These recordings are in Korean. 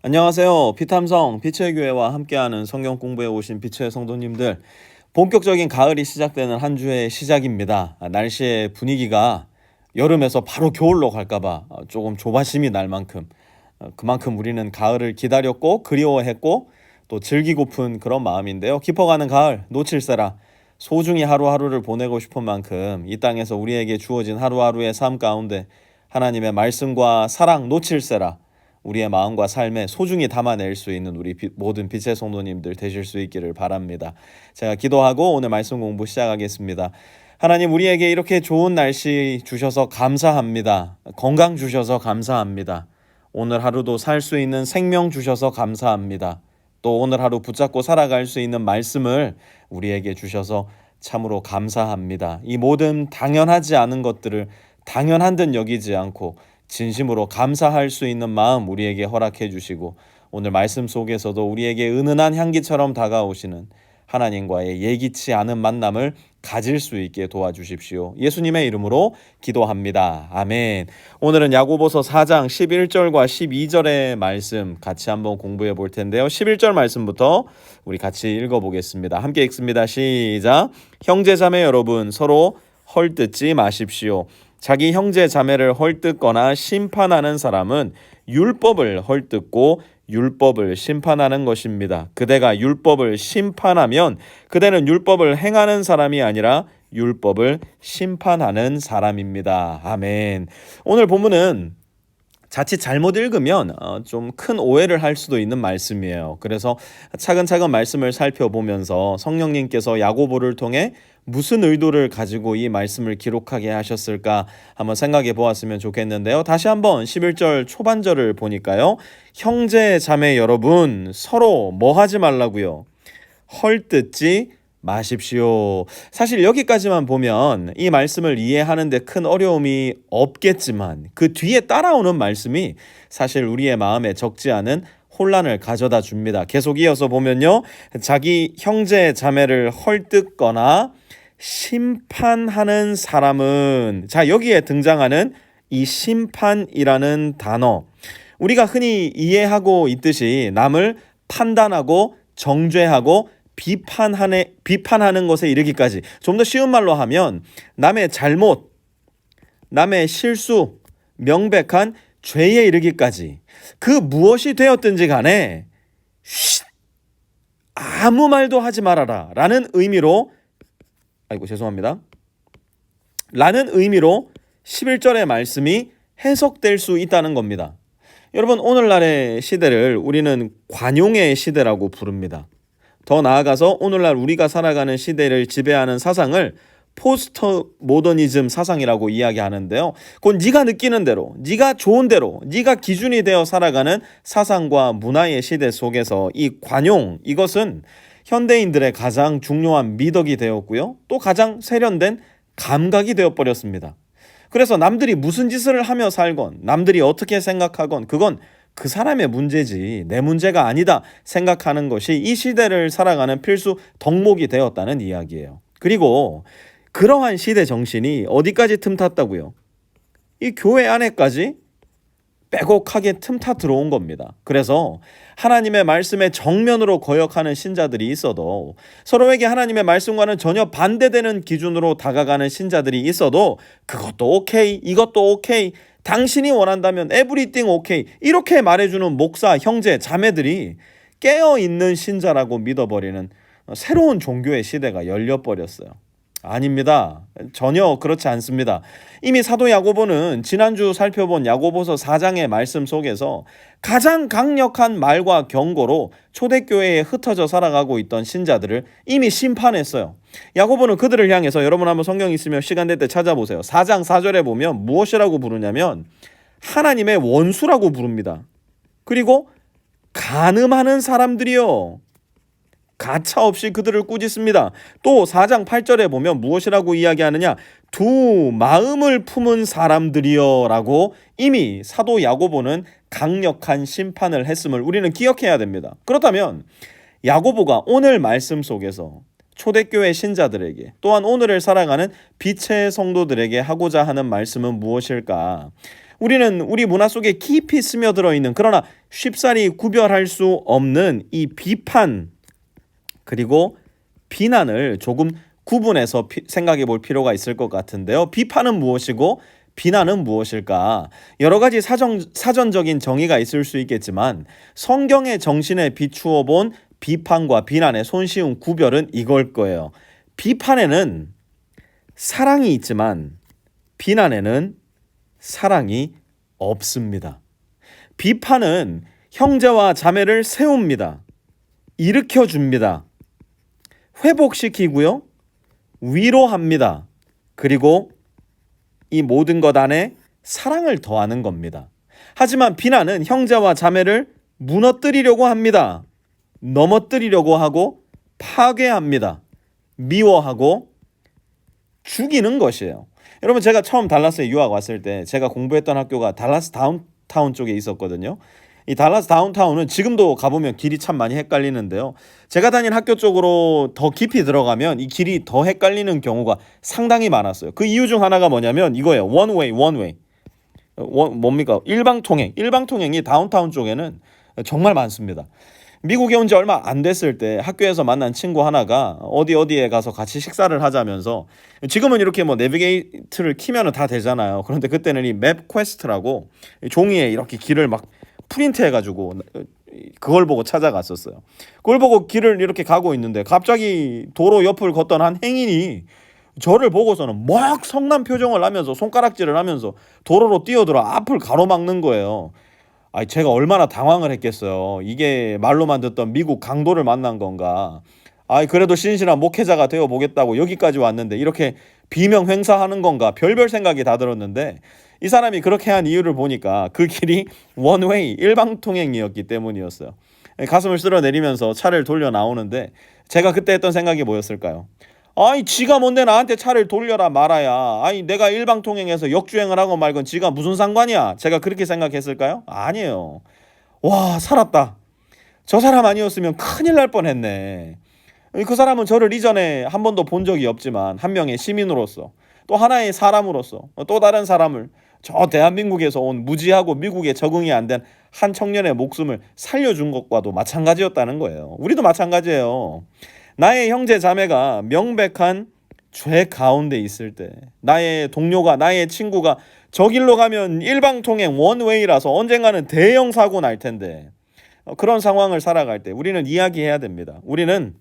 안녕하세요. 피탐성 빛의 교회와 함께하는 성경 공부에 오신 빛의 성도님들, 본격적인 가을이 시작되는 한 주의 시작입니다. 날씨의 분위기가 여름에서 바로 겨울로 갈까봐 조금 조바심이 날 만큼, 그만큼 우리는 가을을 기다렸고 그리워했고 또 즐기고픈 그런 마음인데요. 깊어가는 가을 놓칠세라. 소중히 하루하루를 보내고 싶은 만큼 이 땅에서 우리에게 주어진 하루하루의 삶 가운데 하나님의 말씀과 사랑 놓칠세라. 우리의 마음과 삶에 소중히 담아낼 수 있는 우리 모든 빛의 성도님들 되실 수 있기를 바랍니다. 제가 기도하고 오늘 말씀 공부 시작하겠습니다. 하나님, 우리에게 이렇게 좋은 날씨 주셔서 감사합니다. 건강 주셔서 감사합니다. 오늘 하루도 살 수 있는 생명 주셔서 감사합니다. 또 오늘 하루 붙잡고 살아갈 수 있는 말씀을 우리에게 주셔서 참으로 감사합니다. 이 모든 당연하지 않은 것들을 당연한 듯 여기지 않고 진심으로 감사할 수 있는 마음 우리에게 허락해 주시고, 오늘 말씀 속에서도 우리에게 은은한 향기처럼 다가오시는 하나님과의 예기치 않은 만남을 가질 수 있게 도와주십시오. 예수님의 이름으로 기도합니다. 아멘. 오늘은 야고보서 4장 11절과 12절의 말씀 같이 한번 공부해 볼 텐데요. 11절 말씀부터 우리 같이 읽어보겠습니다. 함께 읽습니다. 시작. 형제자매 여러분, 서로 헐뜯지 마십시오. 자기 형제 자매를 헐뜯거나 심판하는 사람은 율법을 헐뜯고 율법을 심판하는 것입니다. 그대가 율법을 심판하면 그대는 율법을 행하는 사람이 아니라 율법을 심판하는 사람입니다. 아멘. 오늘 본문은 자칫 잘못 읽으면 좀 큰 오해를 할 수도 있는 말씀이에요. 그래서 차근차근 말씀을 살펴보면서 성령님께서 야고보를 통해 무슨 의도를 가지고 이 말씀을 기록하게 하셨을까 한번 생각해 보았으면 좋겠는데요. 다시 한번 11절 초반절을 보니까요. 형제 자매 여러분, 서로 뭐 하지 말라고요? 헐뜯지 마십시오. 사실 여기까지만 보면 이 말씀을 이해하는데 큰 어려움이 없겠지만 그 뒤에 따라오는 말씀이 사실 우리의 마음에 적지 않은 혼란을 가져다 줍니다. 계속 이어서 보면요. 자기 형제 자매를 헐뜯거나 심판하는 사람은, 자, 여기에 등장하는 이 심판이라는 단어, 우리가 흔히 이해하고 있듯이 남을 판단하고 정죄하고 비판하는 것에 이르기까지, 좀 더 쉬운 말로 하면 남의 잘못, 남의 실수, 명백한 죄에 이르기까지 그 무엇이 되었든지 간에 아무 말도 하지 말아라 라는 의미로, 라는 의미로 11절의 말씀이 해석될 수 있다는 겁니다. 여러분, 오늘날의 시대를 우리는 관용의 시대라고 부릅니다. 더 나아가서 오늘날 우리가 살아가는 시대를 지배하는 사상을 포스트 모더니즘 사상이라고 이야기하는데요. 곧 네가 느끼는 대로, 네가 좋은 대로, 네가 기준이 되어 살아가는 사상과 문화의 시대 속에서 이 관용, 이것은 현대인들의 가장 중요한 미덕이 되었고요. 또 가장 세련된 감각이 되어버렸습니다. 그래서 남들이 무슨 짓을 하며 살건, 남들이 어떻게 생각하건 그건 그 사람의 문제지 내 문제가 아니다 생각하는 것이 이 시대를 살아가는 필수 덕목이 되었다는 이야기예요. 그리고 그러한 시대 정신이 어디까지 틈탔다고요? 이 교회 안에까지 빼곡하게 틈타 들어온 겁니다. 그래서 하나님의 말씀에 정면으로 거역하는 신자들이 있어도, 서로에게 하나님의 말씀과는 전혀 반대되는 기준으로 다가가는 신자들이 있어도 그것도 오케이, 이것도 오케이, 당신이 원한다면 에브리띵 오케이, 이렇게 말해주는 목사, 형제, 자매들이 깨어있는 신자라고 믿어버리는 새로운 종교의 시대가 열려버렸어요. 아닙니다. 전혀 그렇지 않습니다. 이미 사도 야고보는 지난주 살펴본 야고보서 4장의 말씀 속에서 가장 강력한 말과 경고로 초대교회에 흩어져 살아가고 있던 신자들을 이미 심판했어요. 야고보는 그들을 향해서, 여러분 한번 성경 있으면 시간 될 때 찾아보세요. 4장 4절에 보면 무엇이라고 부르냐면 하나님의 원수라고 부릅니다. 그리고 간음하는 사람들이요, 가차없이 그들을 꾸짖습니다. 또 4장 8절에 보면 무엇이라고 이야기하느냐, 두 마음을 품은 사람들이여 라고 이미 사도 야고보는 강력한 심판을 했음을 우리는 기억해야 됩니다. 그렇다면 야고보가 오늘 말씀 속에서 초대교회 신자들에게, 또한 오늘을 살아가는 빛의 성도들에게 하고자 하는 말씀은 무엇일까? 우리는 우리 문화 속에 깊이 스며들어 있는, 그러나 쉽사리 구별할 수 없는 이 비판 그리고 비난을 조금 구분해서 생각해 볼 필요가 있을 것 같은데요. 비판은 무엇이고 비난은 무엇일까? 여러 가지 사전적인 정의가 있을 수 있겠지만 성경의 정신에 비추어 본 비판과 비난의 손쉬운 구별은 이걸 거예요. 비판에는 사랑이 있지만 비난에는 사랑이 없습니다. 비판은 형제와 자매를 세웁니다. 일으켜줍니다. 회복시키고요. 위로합니다. 그리고 이 모든 것 안에 사랑을 더하는 겁니다. 하지만 비난은 형제와 자매를 무너뜨리려고 합니다. 넘어뜨리려고 하고 파괴합니다. 미워하고 죽이는 것이에요. 여러분, 제가 처음 달라스에 유학 왔을 때 제가 공부했던 학교가 달라스 다운타운 쪽에 있었거든요. 이 달라스 다운타운은 지금도 가보면 길이 참 많이 헷갈리는데요. 제가 다닌 학교 쪽으로 더 깊이 들어가면 이 길이 더 헷갈리는 경우가 상당히 많았어요. 그 이유 중 하나가 뭐냐면 이거예요. 원웨이. 뭡니까? 일방통행이 다운타운 쪽에는 정말 많습니다. 미국에 온 지 얼마 안 됐을 때 학교에서 만난 친구 하나가 어디에 가서 같이 식사를 하자면서, 지금은 이렇게 뭐 내비게이트를 키면은 다 되잖아요. 그런데 그때는 이 맵 퀘스트라고 종이에 이렇게 길을 막 프린트 해가지고 그걸 보고 찾아갔었어요. 그걸 보고 길을 이렇게 가고 있는데 갑자기 도로 옆을 걷던 한 행인이 저를 보고서는 막 성난 표정을 하면서 손가락질을 하면서 도로로 뛰어들어 앞을 가로막는 거예요. 제가 얼마나 당황을 했겠어요. 이게 말로만 듣던 미국 강도를 만난 건가. 그래도 신실한 목회자가 되어 보겠다고 여기까지 왔는데 이렇게 비명 행사하는 건가. 별별 생각이 다 들었는데 이 사람이 그렇게 한 이유를 보니까 그 길이 원웨이, 일방통행이었기 때문이었어요. 가슴을 쓸어내리면서 차를 돌려 나오는데 제가 그때 했던 생각이 뭐였을까요? 지가 뭔데 나한테 차를 돌려라 말아야. 내가 일방통행해서 역주행을 하고 말건 지가 무슨 상관이야. 제가 그렇게 생각했을까요? 아니에요. 와, 살았다. 저 사람 아니었으면 큰일 날 뻔했네. 그 사람은 저를 이전에 한 번도 본 적이 없지만 한 명의 시민으로서, 또 하나의 사람으로서, 또 다른 사람을, 저 대한민국에서 온 무지하고 미국에 적응이 안 된 한 청년의 목숨을 살려준 것과도 마찬가지였다는 거예요. 우리도 마찬가지예요. 나의 형제 자매가 명백한 죄 가운데 있을 때, 나의 동료가, 나의 친구가 저 길로 가면 일방통행 원웨이라서 언젠가는 대형 사고 날 텐데, 그런 상황을 살아갈 때 우리는 이야기해야 됩니다. 우리는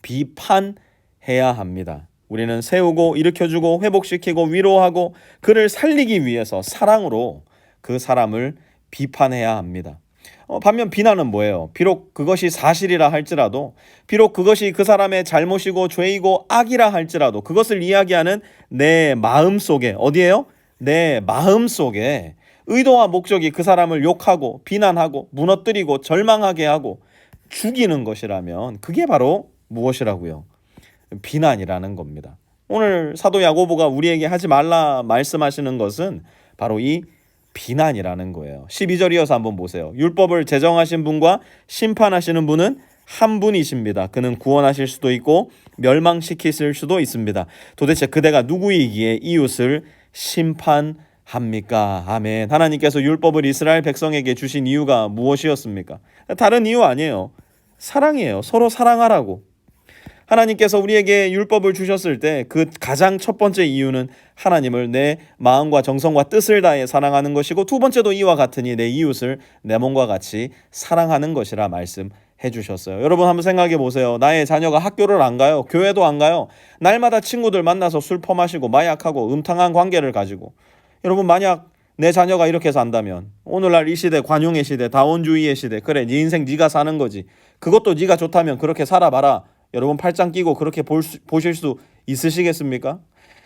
비판해야 합니다. 우리는 세우고 일으켜주고 회복시키고 위로하고 그를 살리기 위해서 사랑으로 그 사람을 비판해야 합니다. 반면 비난은 뭐예요? 비록 그것이 사실이라 할지라도, 비록 그것이 그 사람의 잘못이고 죄이고 악이라 할지라도 그것을 이야기하는 내 마음속에, 어디에요? 내 마음속에 의도와 목적이 그 사람을 욕하고 비난하고 무너뜨리고 절망하게 하고 죽이는 것이라면 그게 바로 무엇이라고요? 비난이라는 겁니다. 오늘 사도 야고보가 우리에게 하지 말라 말씀하시는 것은 바로 이 비난이라는 거예요. 12절 이어서 한번 보세요. 율법을 제정하신 분과 심판하시는 분은 한 분이십니다. 그는 구원하실 수도 있고 멸망시키실 수도 있습니다. 도대체 그대가 누구이기에 이웃을 심판합니까? 아멘. 하나님께서 율법을 이스라엘 백성에게 주신 이유가 무엇이었습니까? 다른 이유 아니에요. 사랑이에요. 서로 사랑하라고. 하나님께서 우리에게 율법을 주셨을 때 그 가장 첫 번째 이유는 하나님을 내 마음과 정성과 뜻을 다해 사랑하는 것이고, 두 번째도 이와 같으니 내 이웃을 내 몸과 같이 사랑하는 것이라 말씀해 주셨어요. 여러분 한번 생각해 보세요. 나의 자녀가 학교를 안 가요. 교회도 안 가요. 날마다 친구들 만나서 술 퍼마시고 마약하고 음탕한 관계를 가지고, 여러분 만약 내 자녀가 이렇게 산다면 오늘날 이 시대, 관용의 시대, 다원주의의 시대, 그래 네 인생 네가 사는 거지, 그것도 네가 좋다면 그렇게 살아봐라. 여러분 팔짱 끼고 그렇게 보실 수 있으시겠습니까?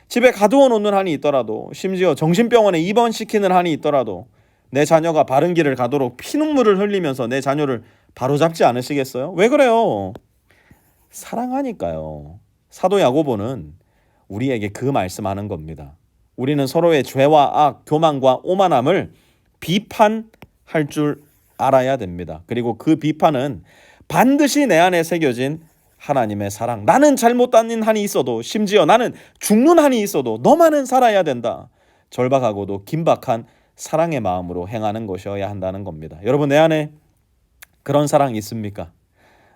집에 가두어 놓는 한이 있더라도, 심지어 정신병원에 입원시키는 한이 있더라도 내 자녀가 바른 길을 가도록 피눈물을 흘리면서 내 자녀를 바로잡지 않으시겠어요? 왜 그래요? 사랑하니까요. 사도 야고보는 우리에게 그 말씀하는 겁니다. 우리는 서로의 죄와 악, 교만과 오만함을 비판할 줄 알아야 됩니다. 그리고 그 비판은 반드시 내 안에 새겨진 하나님의 사랑. 나는 잘못 다닌 한이 있어도, 심지어 나는 죽는 한이 있어도 너만은 살아야 된다. 절박하고도 긴박한 사랑의 마음으로 행하는 것이어야 한다는 겁니다. 여러분, 내 안에 그런 사랑 있습니까?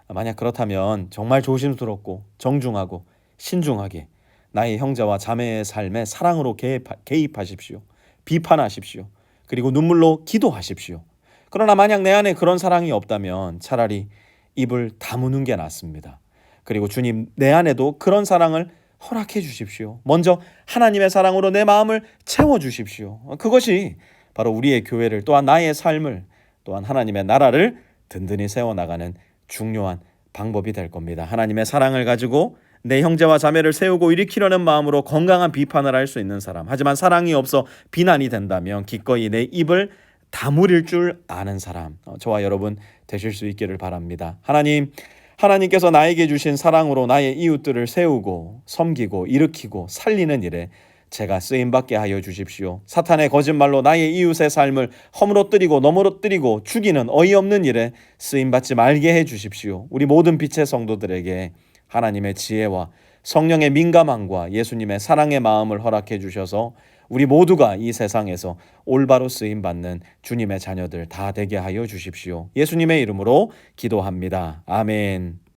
만약 그렇다면 정말 조심스럽고 정중하고 신중하게 나의 형제와 자매의 삶에 사랑으로 개입하십시오. 비판하십시오. 그리고 눈물로 기도하십시오. 그러나 만약 내 안에 그런 사랑이 없다면 차라리 입을 다무는 게 낫습니다. 그리고 주님, 내 안에도 그런 사랑을 허락해 주십시오. 먼저 하나님의 사랑으로 내 마음을 채워 주십시오. 그것이 바로 우리의 교회를, 또한 나의 삶을, 또한 하나님의 나라를 든든히 세워나가는 중요한 방법이 될 겁니다. 하나님의 사랑을 가지고 내 형제와 자매를 세우고 일으키려는 마음으로 건강한 비판을 할 수 있는 사람, 하지만 사랑이 없어 비난이 된다면 기꺼이 내 입을 다물일 줄 아는 사람, 저와 여러분 되실 수 있기를 바랍니다. 하나님께서 나에게 주신 사랑으로 나의 이웃들을 세우고 섬기고 일으키고 살리는 일에 제가 쓰임받게 하여 주십시오. 사탄의 거짓말로 나의 이웃의 삶을 허물어뜨리고 넘어뜨리고 죽이는 어이없는 일에 쓰임받지 말게 해 주십시오. 우리 모든 빛의 성도들에게 하나님의 지혜와 성령의 민감함과 예수님의 사랑의 마음을 허락해 주셔서 우리 모두가 이 세상에서 올바로 쓰임받는 주님의 자녀들 다 되게 하여 주십시오. 예수님의 이름으로 기도합니다. 아멘.